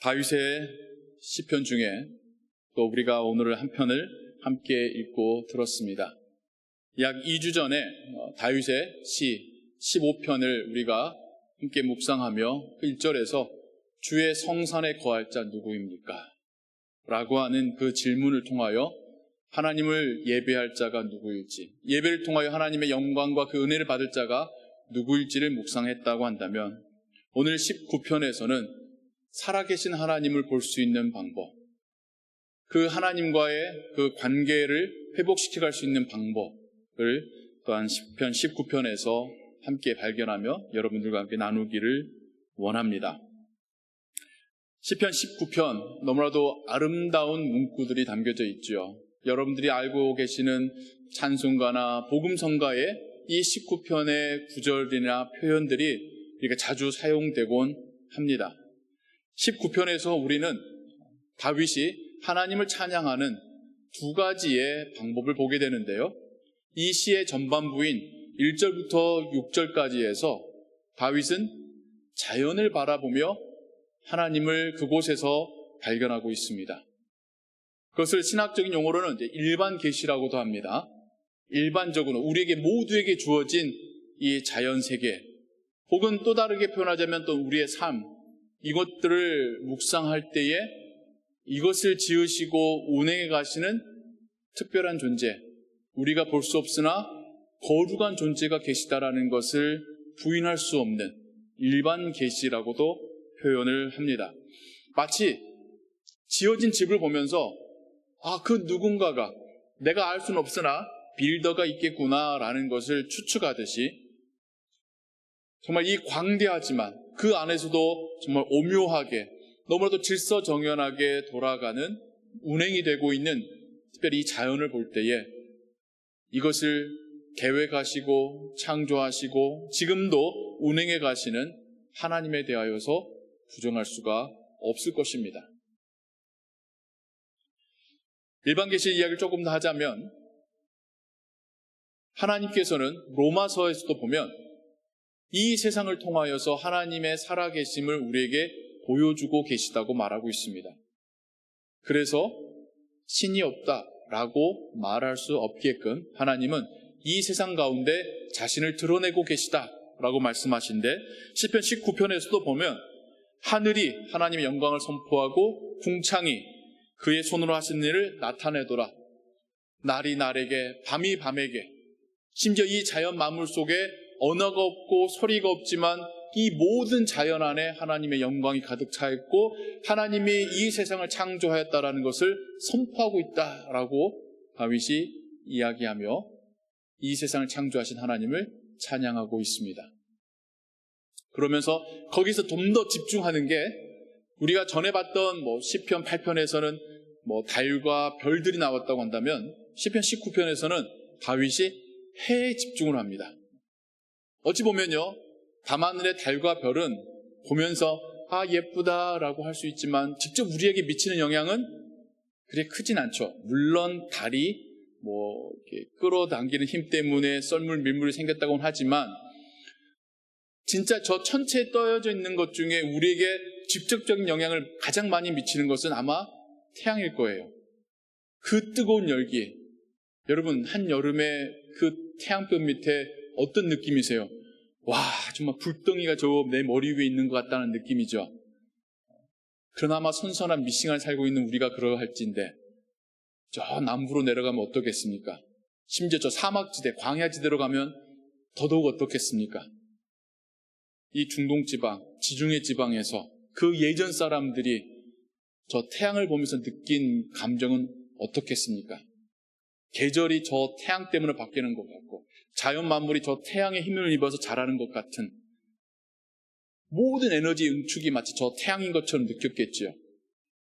다윗의 시편 중에 또 우리가 오늘 한 편을 함께 읽고 들었습니다. 약 2주 전에 다윗의 시 15편을 우리가 함께 묵상하며 그 1절에서 주의 성산에 거할 자 누구입니까? 라고 하는 그 질문을 통하여 하나님을 예배할 자가 누구일지, 예배를 통하여 하나님의 영광과 그 은혜를 받을 자가 누구일지를 묵상했다고 한다면, 오늘 19편에서는 살아계신 하나님을 볼 수 있는 방법, 그 하나님과의 그 관계를 회복시켜 갈 수 있는 방법을 또한 10편, 19편에서 함께 발견하며 여러분들과 함께 나누기를 원합니다. 시편 19편, 너무나도 아름다운 문구들이 담겨져 있죠. 여러분들이 알고 계시는 찬송가나 복음성가에 이 19편의 구절이나 표현들이 이렇게 자주 사용되곤 합니다. 19편에서 우리는 다윗이 하나님을 찬양하는 두 가지의 방법을 보게 되는데요. 이 시의 전반부인 1절부터 6절까지 해서 다윗은 자연을 바라보며 하나님을 그곳에서 발견하고 있습니다. 그것을 신학적인 용어로는 이제 일반 계시라고도 합니다. 일반적으로 우리에게 모두에게 주어진 이 자연 세계, 혹은 또 다르게 표현하자면 또 우리의 삶, 이것들을 묵상할 때에 이것을 지으시고 운행해 가시는 특별한 존재, 우리가 볼 수 없으나 거룩한 존재가 계시다라는 것을 부인할 수 없는 일반 계시라고도 표현을 합니다. 마치 지어진 집을 보면서 그 누군가가, 내가 알 수는 없으나 빌더가 있겠구나라는 것을 추측하듯이, 정말 이 광대하지만 그 안에서도 정말 오묘하게 너무나도 질서정연하게 돌아가는, 운행이 되고 있는 특별히 이 자연을 볼 때에 이것을 계획하시고 창조하시고 지금도 운행해 가시는 하나님에 대하여서 부정할 수가 없을 것입니다. 일반 계시 이야기를 조금 더 하자면, 하나님께서는 로마서에서도 보면 이 세상을 통하여서 하나님의 살아계심을 우리에게 보여주고 계시다고 말하고 있습니다. 그래서 신이 없다라고 말할 수 없게끔 하나님은 이 세상 가운데 자신을 드러내고 계시다라고 말씀하신데, 시편 19편에서도 보면 하늘이 하나님의 영광을 선포하고 궁창이 그의 손으로 하신 일을 나타내더라. 날이 날에게, 밤이 밤에게, 심지어 이 자연 만물 속에 언어가 없고 소리가 없지만 이 모든 자연 안에 하나님의 영광이 가득 차 있고 하나님이 이 세상을 창조하였다라는 것을 선포하고 있다라고 다윗이 이야기하며 이 세상을 창조하신 하나님을 찬양하고 있습니다. 그러면서 거기서 좀 더 집중하는 게, 우리가 전에 봤던 시편 8편에서는 달과 별들이 나왔다고 한다면, 시편 19편에서는 다윗이 해에 집중을 합니다. 어찌 보면요, 밤하늘의 달과 별은 보면서 예쁘다라고 할 수 있지만 직접 우리에게 미치는 영향은 그리 크진 않죠. 물론 달이 이렇게 끌어당기는 힘 때문에 썰물 밀물이 생겼다고는 하지만, 진짜 저 천체에 떠여져 있는 것 중에 우리에게 직접적인 영향을 가장 많이 미치는 것은 아마 태양일 거예요. 그 뜨거운 열기, 여러분 한여름에 그 태양볕 밑에 어떤 느낌이세요? 와, 정말 불덩이가 저 내 머리 위에 있는 것 같다는 느낌이죠. 그나마 선선한 미싱을 살고 있는 우리가 그러할진데, 저 남부로 내려가면 어떻겠습니까? 심지어 저 사막지대, 광야지대로 가면 더더욱 어떻겠습니까? 이 중동지방, 지중해 지방에서 그 예전 사람들이 저 태양을 보면서 느낀 감정은 어떻겠습니까? 계절이 저 태양 때문에 바뀌는 것 같고, 자연 만물이 저 태양의 힘을 입어서 자라는 것 같은, 모든 에너지 응축이 마치 저 태양인 것처럼 느꼈겠지요.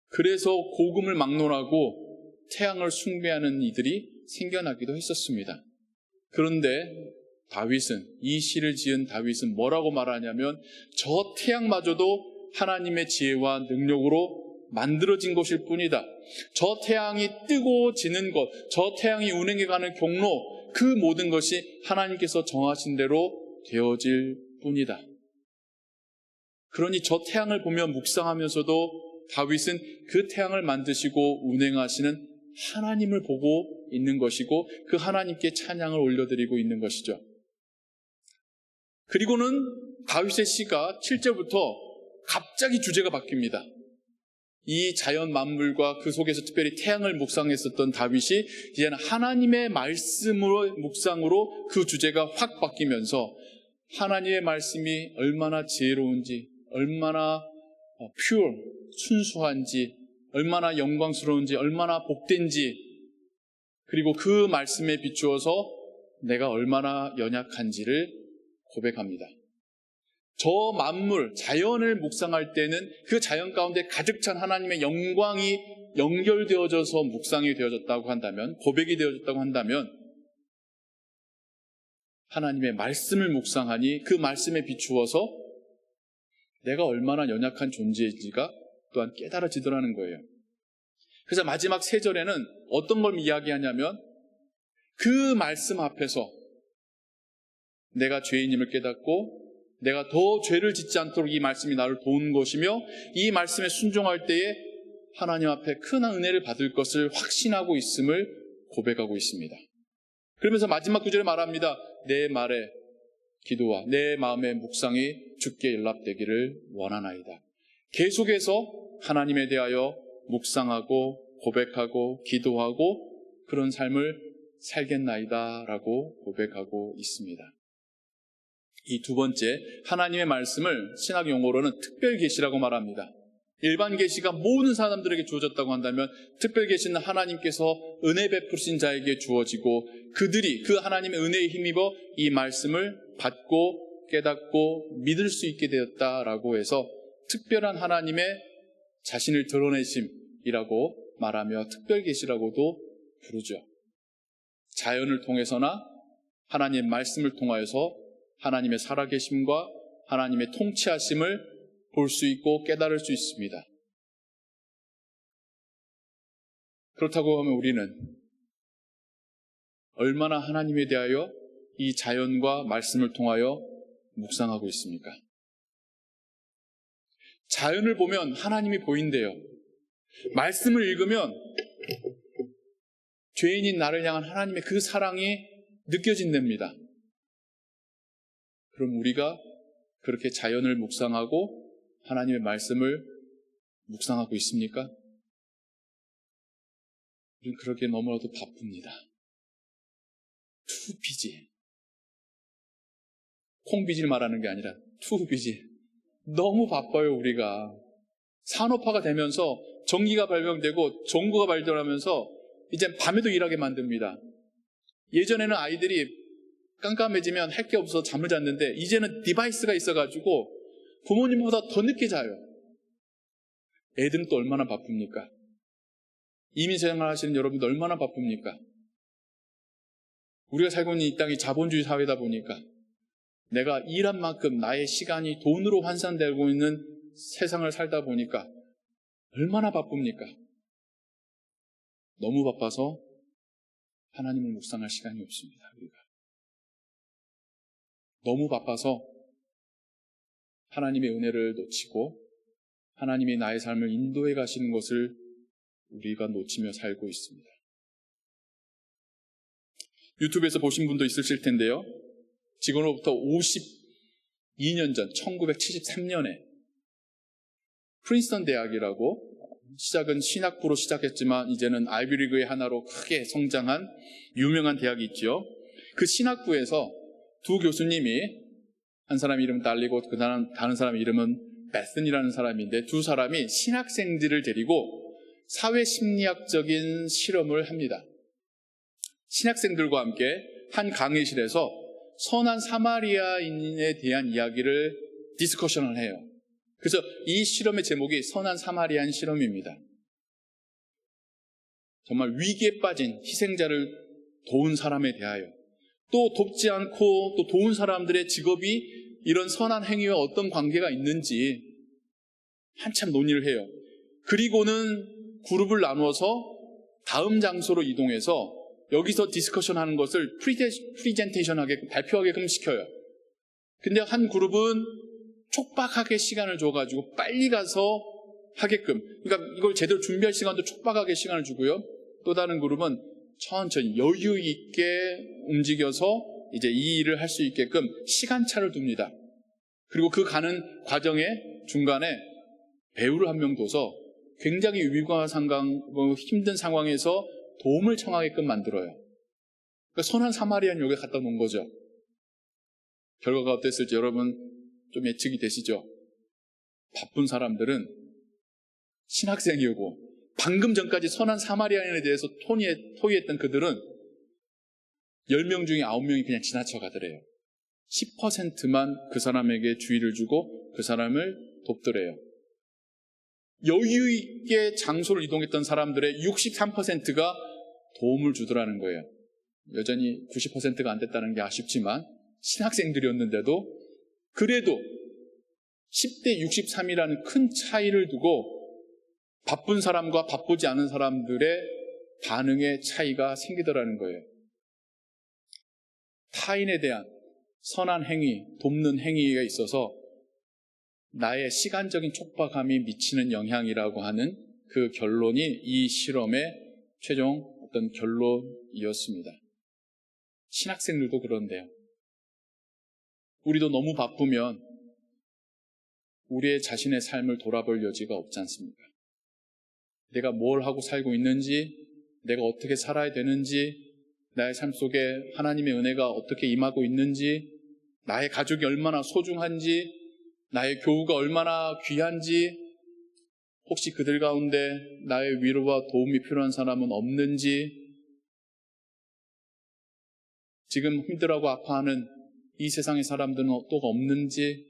그래서 고금을 막론하고 태양을 숭배하는 이들이 생겨나기도 했었습니다. 그런데 다윗은, 이 시를 지은 다윗은 뭐라고 말하냐면, 저 태양마저도 하나님의 지혜와 능력으로 만들어진 것일 뿐이다. 저 태양이 뜨고 지는 것, 저 태양이 운행해가는 경로, 그 모든 것이 하나님께서 정하신 대로 되어질 뿐이다. 그러니 저 태양을 보며 묵상하면서도 다윗은 그 태양을 만드시고 운행하시는 하나님을 보고 있는 것이고 그 하나님께 찬양을 올려드리고 있는 것이죠. 그리고는 다윗의 시가 7절부터 갑자기 주제가 바뀝니다. 이 자연 만물과 그 속에서 특별히 태양을 묵상했었던 다윗이 이제는 하나님의 말씀으로 묵상으로 그 주제가 확 바뀌면서 하나님의 말씀이 얼마나 지혜로운지, 얼마나 pure, 순수한지, 얼마나 영광스러운지, 얼마나 복된지, 그리고 그 말씀에 비추어서 내가 얼마나 연약한지를 고백합니다. 저 만물, 자연을 묵상할 때는 그 자연 가운데 가득 찬 하나님의 영광이 연결되어져서 묵상이 되어졌다고 한다면, 고백이 되어졌다고 한다면 하나님의 말씀을 묵상하니 그 말씀에 비추어서 내가 얼마나 연약한 존재인지가 또한 깨달아지더라는 거예요. 그래서 마지막 3절에는 어떤 걸 이야기하냐면 그 말씀 앞에서 내가 죄인임을 깨닫고 내가 더 죄를 짓지 않도록 이 말씀이 나를 도운 것이며 이 말씀에 순종할 때에 하나님 앞에 큰 은혜를 받을 것을 확신하고 있음을 고백하고 있습니다. 그러면서 마지막 구절에 말합니다. 내 말에 기도와 내 마음의 묵상이 주께 연락되기를 원하나이다. 계속해서 하나님에 대하여 묵상하고 고백하고 기도하고 그런 삶을 살겠나이다 라고 고백하고 있습니다. 이 두 번째, 하나님의 말씀을 신학 용어로는 특별 계시라고 말합니다. 일반 계시가 모든 사람들에게 주어졌다고 한다면 특별 계시는 하나님께서 은혜 베푸신 자에게 주어지고 그들이 그 하나님의 은혜에 힘입어 이 말씀을 받고 깨닫고 믿을 수 있게 되었다라고 해서 특별한 하나님의 자신을 드러내심이라고 말하며 특별 계시라고도 부르죠. 자연을 통해서나 하나님의 말씀을 통하여서 하나님의 살아계심과 하나님의 통치하심을 볼 수 있고 깨달을 수 있습니다. 그렇다고 하면 우리는 얼마나 하나님에 대하여 이 자연과 말씀을 통하여 묵상하고 있습니까? 자연을 보면 하나님이 보인대요. 말씀을 읽으면 죄인인 나를 향한 하나님의 그 사랑이 느껴진답니다. 그럼 우리가 그렇게 자연을 묵상하고 하나님의 말씀을 묵상하고 있습니까? 우리는 그렇게 너무나도 바쁩니다. 투비지. 콩비지를 말하는 게 아니라 투비지. 너무 바빠요, 우리가. 산업화가 되면서 전기가 발명되고 전구가 발전하면서 이제 밤에도 일하게 만듭니다. 예전에는 아이들이 깜깜해지면 할 게 없어서 잠을 잤는데 이제는 디바이스가 있어가지고 부모님보다 더 늦게 자요. 애들은 또 얼마나 바쁩니까? 이민생활 하시는 여러분도 얼마나 바쁩니까? 우리가 살고 있는 이 땅이 자본주의 사회다 보니까 내가 일한 만큼 나의 시간이 돈으로 환산되고 있는 세상을 살다 보니까 얼마나 바쁩니까? 너무 바빠서 하나님을 묵상할 시간이 없습니다. 우리가 너무 바빠서 하나님의 은혜를 놓치고 하나님이 나의 삶을 인도해 가시는 것을 우리가 놓치며 살고 있습니다. 유튜브에서 보신 분도 있으실 텐데요. 지금으로부터 52년 전 1973년에 프린스턴 대학이라고 시작은 신학부로 시작했지만 이제는 아이비리그의 하나로 크게 성장한 유명한 대학이 있죠. 그 신학부에서 두 교수님이 한 사람 이름은 달리고 다른 사람 이름은 베슨이라는 사람인데 두 사람이 신학생들을 데리고 사회심리학적인 실험을 합니다. 신학생들과 함께 한 강의실에서 선한 사마리아인에 대한 이야기를 디스커션을 해요. 그래서 이 실험의 제목이 선한 사마리안 실험입니다. 정말 위기에 빠진 희생자를 도운 사람에 대하여 또 돕지 않고 또 도운 사람들의 직업이 이런 선한 행위와 어떤 관계가 있는지 한참 논의를 해요. 그리고는 그룹을 나누어서 다음 장소로 이동해서 여기서 디스커션 하는 것을 프리젠테이션하게 발표하게끔 시켜요. 근데 한 그룹은 촉박하게 시간을 줘가지고 빨리 가서 하게끔, 그러니까 이걸 제대로 준비할 시간도 촉박하게 시간을 주고요. 또 다른 그룹은 천천히 여유 있게 움직여서 이제 이 일을 할 수 있게끔 시간차를 둡니다. 그리고 그 가는 과정에 중간에 배우를 한 명 둬서 굉장히 힘든 상황에서 도움을 청하게끔 만들어요. 그러니까 선한 사마리아는 여기 갖다 놓은 거죠. 결과가 어땠을지 여러분 좀 예측이 되시죠? 바쁜 사람들은 신학생이고 방금 전까지 선한 사마리아인에 대해서 토의했던 그들은 10명 중에 9명이 그냥 지나쳐 가더래요. 10%만 그 사람에게 주의를 주고 그 사람을 돕더래요. 여유 있게 장소를 이동했던 사람들의 63%가 도움을 주더라는 거예요. 여전히 90%가 안 됐다는 게 아쉽지만 신학생들이었는데도 그래도 10대 63이라는 큰 차이를 두고 바쁜 사람과 바쁘지 않은 사람들의 반응의 차이가 생기더라는 거예요. 타인에 대한 선한 행위, 돕는 행위가 있어서 나의 시간적인 촉박함이 미치는 영향이라고 하는 그 결론이 이 실험의 최종 어떤 결론이었습니다. 신학생들도 그런데요. 우리도 너무 바쁘면 우리의 자신의 삶을 돌아볼 여지가 없지 않습니까? 내가 뭘 하고 살고 있는지, 내가 어떻게 살아야 되는지, 나의 삶 속에 하나님의 은혜가 어떻게 임하고 있는지, 나의 가족이 얼마나 소중한지, 나의 교우가 얼마나 귀한지, 혹시 그들 가운데 나의 위로와 도움이 필요한 사람은 없는지, 지금 힘들어하고 아파하는 이 세상의 사람들은 또 없는지,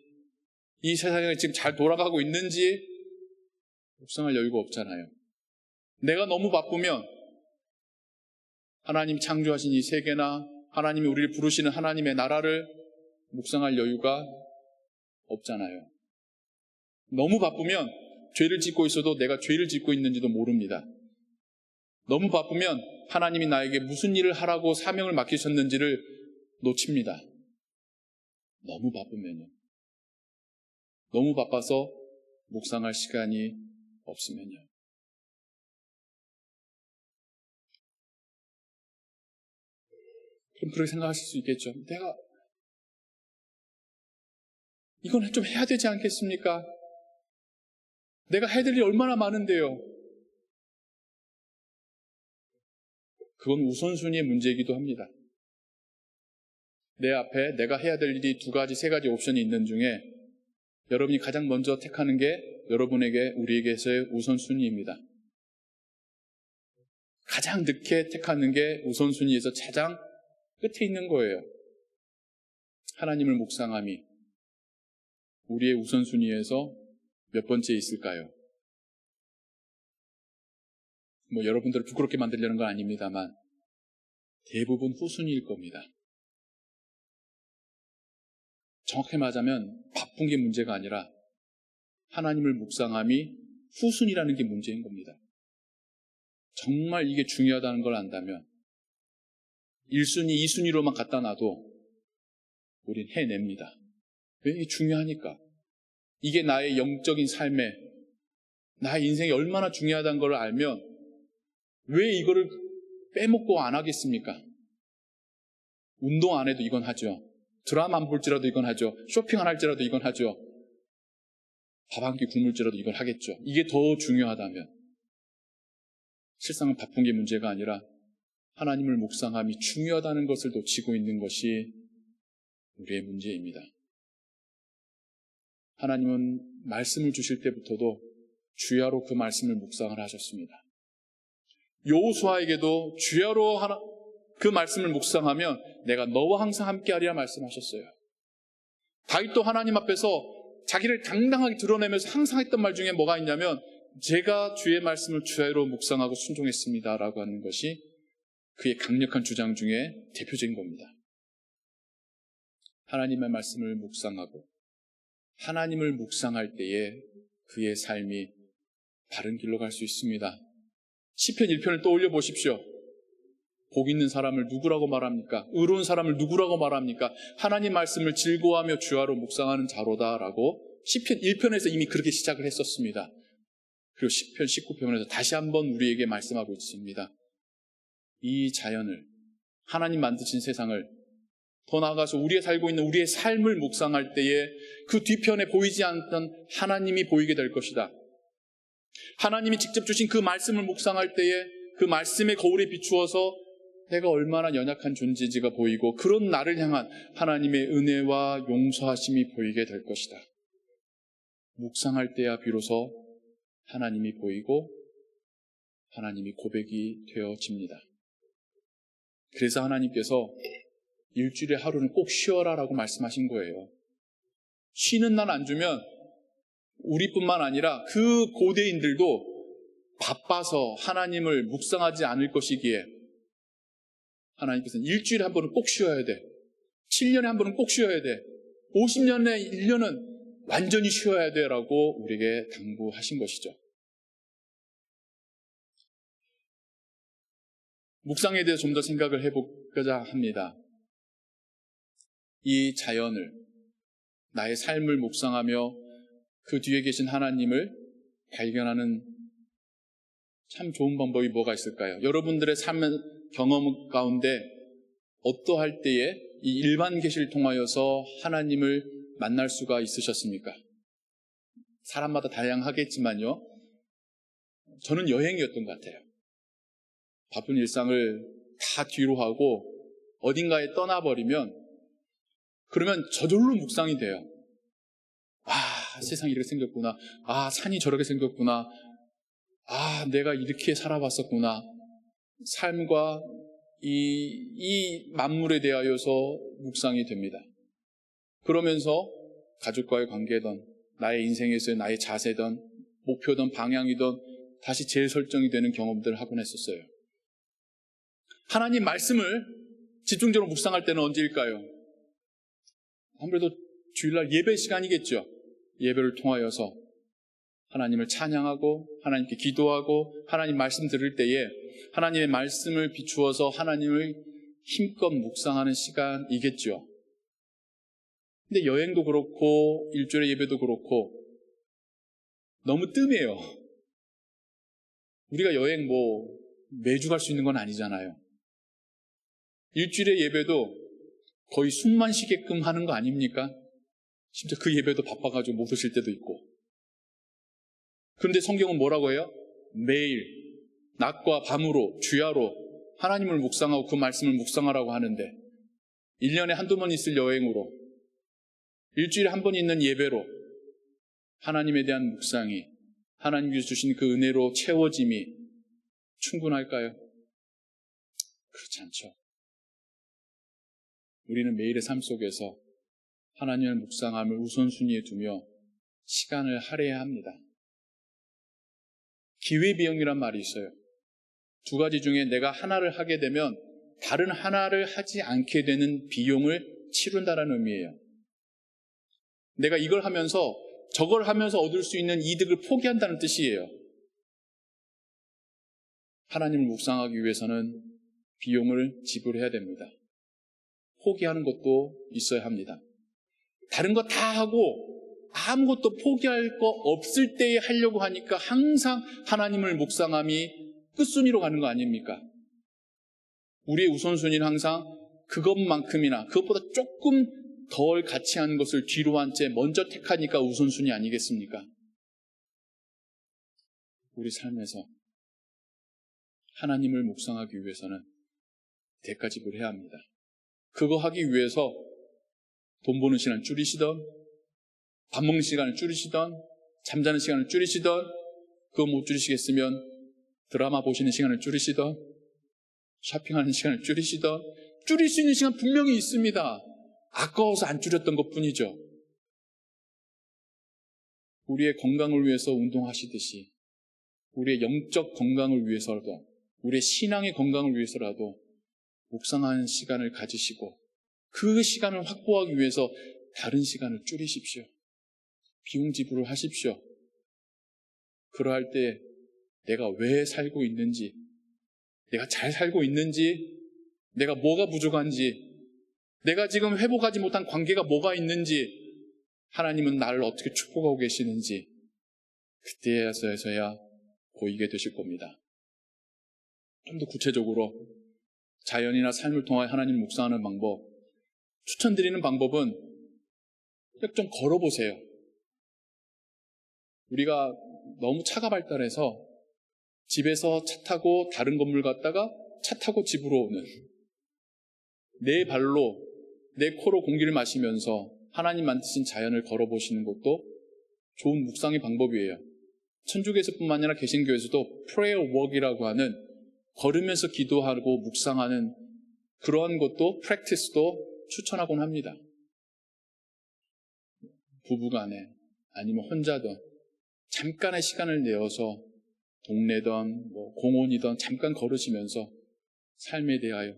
이 세상에 지금 잘 돌아가고 있는지 묵상할 여유가 없잖아요. 내가 너무 바쁘면 하나님 창조하신 이 세계나 하나님이 우리를 부르시는 하나님의 나라를 묵상할 여유가 없잖아요. 너무 바쁘면 죄를 짓고 있어도 내가 죄를 짓고 있는지도 모릅니다. 너무 바쁘면 하나님이 나에게 무슨 일을 하라고 사명을 맡기셨는지를 놓칩니다. 너무 바쁘면요. 너무 바빠서 묵상할 시간이 없으면요. 그럼 그렇게 생각하실 수 있겠죠. 내가 이건 좀 해야 되지 않겠습니까? 내가 해야 될 일이 얼마나 많은데요. 그건 우선순위의 문제이기도 합니다. 내 앞에 내가 해야 될 일이 2가지, 3가지 옵션이 있는 중에 여러분이 가장 먼저 택하는 게 여러분에게, 우리에게서의 우선순위입니다. 가장 늦게 택하는 게 우선순위에서 가장 끝에 있는 거예요. 하나님을 묵상함이 우리의 우선순위에서 몇 번째 있을까요? 여러분들을 부끄럽게 만들려는 건 아닙니다만 대부분 후순위일 겁니다. 정확히 말하자면 바쁜 게 문제가 아니라 하나님을 묵상함이 후순위라는 게 문제인 겁니다. 정말 이게 중요하다는 걸 안다면 1순위, 2순위로만 갖다 놔도 우린 해냅니다. 왜? 이게 중요하니까. 이게 나의 영적인 삶에, 나의 인생이 얼마나 중요하다는 걸 알면 왜 이거를 빼먹고 안 하겠습니까? 운동 안 해도 이건 하죠. 드라마 안 볼지라도 이건 하죠. 쇼핑 안 할지라도 이건 하죠. 밥 한 끼 굶을지라도 이건 하겠죠. 이게 더 중요하다면 실상은 바쁜 게 문제가 아니라 하나님을 묵상함이 중요하다는 것을 놓치고 있는 것이 우리의 문제입니다. 하나님은 말씀을 주실 때부터도 주야로 그 말씀을 묵상을 하셨습니다. 여호수아에게도 주야로 그 말씀을 묵상하면 내가 너와 항상 함께하리라 말씀하셨어요. 다윗도 하나님 앞에서 자기를 당당하게 드러내면서 항상 했던 말 중에 뭐가 있냐면 제가 주의 말씀을 주야로 묵상하고 순종했습니다 라고 하는 것이 그의 강력한 주장 중에 대표적인 겁니다. 하나님의 말씀을 묵상하고 하나님을 묵상할 때에 그의 삶이 바른 길로 갈 수 있습니다. 시편 1편을 떠올려 보십시오. 복 있는 사람을 누구라고 말합니까? 의로운 사람을 누구라고 말합니까? 하나님 말씀을 즐거워하며 주야로 묵상하는 자로다라고 시편 1편에서 이미 그렇게 시작을 했었습니다. 그리고 10편, 19편에서 다시 한번 우리에게 말씀하고 있습니다. 이 자연을, 하나님 만드신 세상을, 더 나아가서 우리가 살고 있는 우리의 삶을 묵상할 때에 그 뒤편에 보이지 않던 하나님이 보이게 될 것이다. 하나님이 직접 주신 그 말씀을 묵상할 때에 그 말씀의 거울에 비추어서 내가 얼마나 연약한 존재인지가 보이고, 그런 나를 향한 하나님의 은혜와 용서하심이 보이게 될 것이다. 묵상할 때야 비로소 하나님이 보이고 하나님이 고백이 되어집니다. 그래서 하나님께서 일주일에 하루는 꼭 쉬어라라고 말씀하신 거예요. 쉬는 날 안 주면 우리뿐만 아니라 그 고대인들도 바빠서 하나님을 묵상하지 않을 것이기에 하나님께서는 일주일에 한 번은 꼭 쉬어야 돼. 7년에 한 번은 꼭 쉬어야 돼. 50년에 1년은 완전히 쉬어야 돼 라고 우리에게 당부하신 것이죠. 묵상에 대해서 좀 더 생각을 해보고자 합니다. 이 자연을, 나의 삶을 묵상하며 그 뒤에 계신 하나님을 발견하는 참 좋은 방법이 뭐가 있을까요? 여러분들의 삶 경험 가운데 어떠할 때에 이 일반 계시를 통하여서 하나님을 만날 수가 있으셨습니까? 사람마다 다양하겠지만요, 저는 여행이었던 것 같아요. 바쁜 일상을 다 뒤로 하고 어딘가에 떠나버리면, 그러면 저절로 묵상이 돼요. 아, 세상이 이렇게 생겼구나. 아, 산이 저렇게 생겼구나. 아, 내가 이렇게 살아봤었구나. 삶과 이 만물에 대하여서 묵상이 됩니다. 그러면서 가족과의 관계든, 나의 인생에서의 나의 자세든, 목표든, 방향이든 다시 재설정이 되는 경험들을 하곤 했었어요. 하나님 말씀을 집중적으로 묵상할 때는 언제일까요? 아무래도 주일날 예배 시간이겠죠. 예배를 통하여서 하나님을 찬양하고 하나님께 기도하고 하나님 말씀 들을 때에 하나님의 말씀을 비추어서 하나님을 힘껏 묵상하는 시간이겠죠. 근데 여행도 그렇고 일주일의 예배도 그렇고 너무 뜸해요. 우리가 여행 매주 갈 수 있는 건 아니잖아요. 일주일의 예배도 거의 숨만 쉬게끔 하는 거 아닙니까? 심지어 그 예배도 바빠가지고 못 오실 때도 있고. 그런데 성경은 뭐라고 해요? 매일 낮과 밤으로 주야로 하나님을 묵상하고 그 말씀을 묵상하라고 하는데, 1년에 한두 번 있을 여행으로, 일주일에 한 번 있는 예배로 하나님에 대한 묵상이, 하나님께서 주신 그 은혜로 채워짐이 충분할까요? 그렇지 않죠. 우리는 매일의 삶 속에서 하나님을 묵상함을 우선순위에 두며 시간을 할애해야 합니다. 기회비용이란 말이 있어요. 두 가지 중에 내가 하나를 하게 되면 다른 하나를 하지 않게 되는 비용을 치른다는 의미예요. 내가 이걸 하면서 저걸 하면서 얻을 수 있는 이득을 포기한다는 뜻이에요. 하나님을 묵상하기 위해서는 비용을 지불해야 됩니다. 포기하는 것도 있어야 합니다. 다른 거 다 하고 아무것도 포기할 거 없을 때에 하려고 하니까 항상 하나님을 묵상함이 끝순위로 가는 거 아닙니까? 우리의 우선순위는 항상 그것만큼이나 그것보다 조금 덜 가치한 것을 뒤로 한 채 먼저 택하니까 우선순위 아니겠습니까? 우리 삶에서 하나님을 묵상하기 위해서는 대가 지불해야 합니다. 그거 하기 위해서 돈 버는 시간을 줄이시던, 밥 먹는 시간을 줄이시던, 잠자는 시간을 줄이시던, 그거 못 줄이시겠으면 드라마 보시는 시간을 줄이시던, 쇼핑하는 시간을 줄이시던, 줄일 수 있는 시간 분명히 있습니다. 아까워서 안 줄였던 것뿐이죠. 우리의 건강을 위해서 운동하시듯이 우리의 영적 건강을 위해서라도, 우리의 신앙의 건강을 위해서라도 묵상하는 시간을 가지시고 그 시간을 확보하기 위해서 다른 시간을 줄이십시오. 비용 지불을 하십시오. 그러할 때 내가 왜 살고 있는지, 내가 잘 살고 있는지, 내가 뭐가 부족한지, 내가 지금 회복하지 못한 관계가 뭐가 있는지, 하나님은 나를 어떻게 축복하고 계시는지, 그때에서야 보이게 되실 겁니다. 좀 더 구체적으로 자연이나 삶을 통하여 하나님 묵상하는 방법, 추천드리는 방법은 그냥 좀 걸어보세요. 우리가 너무 차가 발달해서 집에서 차 타고 다른 건물 갔다가 차 타고 집으로 오는, 내 발로 내 코로 공기를 마시면서 하나님 만드신 자연을 걸어보시는 것도 좋은 묵상의 방법이에요. 천주교에서뿐만 아니라 개신교에서도 prayer walk이라고 하는 걸으면서 기도하고 묵상하는 그러한 것도 practice도 추천하곤 합니다. 부부간에 아니면 혼자든 잠깐의 시간을 내어서 동네든 공원이든 잠깐 걸으시면서 삶에 대하여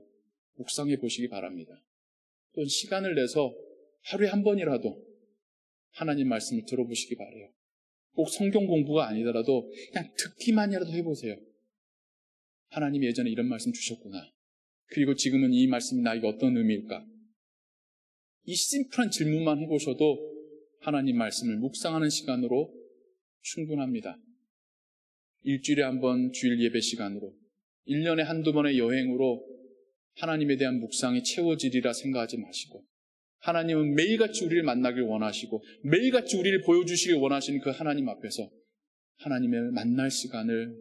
묵상해 보시기 바랍니다. 또 시간을 내서 하루에 한 번이라도 하나님 말씀을 들어보시기 바라요. 꼭 성경 공부가 아니더라도 그냥 듣기만이라도 해보세요. 하나님이 예전에 이런 말씀 주셨구나. 그리고 지금은 이 말씀이 나에게 어떤 의미일까? 이 심플한 질문만 해보셔도 하나님 말씀을 묵상하는 시간으로 충분합니다. 일주일에 한 번 주일 예배 시간으로, 1년에 한두 번의 여행으로 하나님에 대한 묵상이 채워지리라 생각하지 마시고, 하나님은 매일같이 우리를 만나길 원하시고 매일같이 우리를 보여주시길 원하시는 그 하나님 앞에서 하나님을 만날 시간을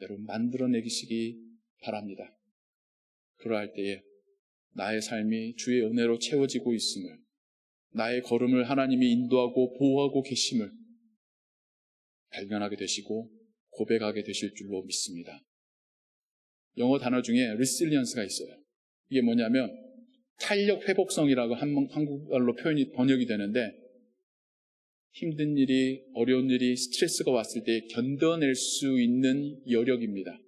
여러분 만들어내시기 바랍니다. 그러할 때에 나의 삶이 주의 은혜로 채워지고 있음을, 나의 걸음을 하나님이 인도하고 보호하고 계심을 발견하게 되시고 고백하게 되실 줄로 믿습니다. 영어 단어 중에 resilience가 있어요. 이게 뭐냐면 탄력 회복성이라고 한국말로 번역이 되는데, 힘든 일이, 어려운 일이, 스트레스가 왔을 때 견뎌낼 수 있는 여력입니다.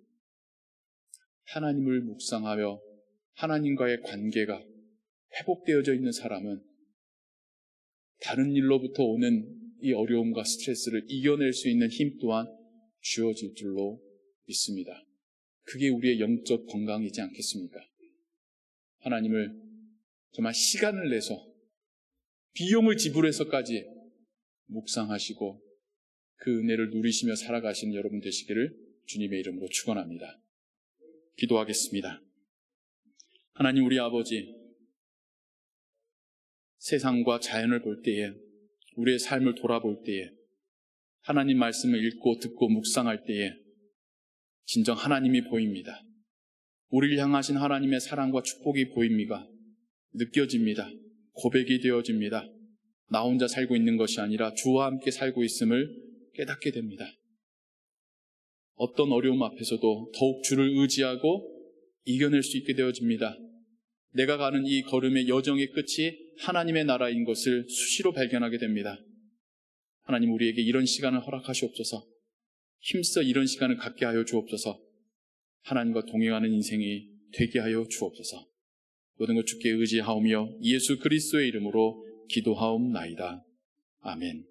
하나님을 묵상하며 하나님과의 관계가 회복되어져 있는 사람은 다른 일로부터 오는 이 어려움과 스트레스를 이겨낼 수 있는 힘 또한 주어질 줄로 믿습니다. 그게 우리의 영적 건강이지 않겠습니까? 하나님을 정말 시간을 내서 비용을 지불해서까지 묵상하시고 그 은혜를 누리시며 살아가시는 여러분 되시기를 주님의 이름으로 축원합니다. 기도하겠습니다. 하나님, 우리 아버지, 세상과 자연을 볼 때에, 우리의 삶을 돌아볼 때에, 하나님 말씀을 읽고 듣고 묵상할 때에 진정 하나님이 보입니다. 우리를 향하신 하나님의 사랑과 축복이 보입니다. 느껴집니다. 고백이 되어집니다. 나 혼자 살고 있는 것이 아니라 주와 함께 살고 있음을 깨닫게 됩니다. 어떤 어려움 앞에서도 더욱 주를 의지하고 이겨낼 수 있게 되어집니다. 내가 가는 이 걸음의 여정의 끝이 하나님의 나라인 것을 수시로 발견하게 됩니다. 하나님, 우리에게 이런 시간을 허락하시옵소서. 힘써 이런 시간을 갖게 하여 주옵소서. 하나님과 동행하는 인생이 되게 하여 주옵소서. 모든 것 주께 의지하오며 예수 그리스도의 이름으로 기도하옵나이다. 아멘.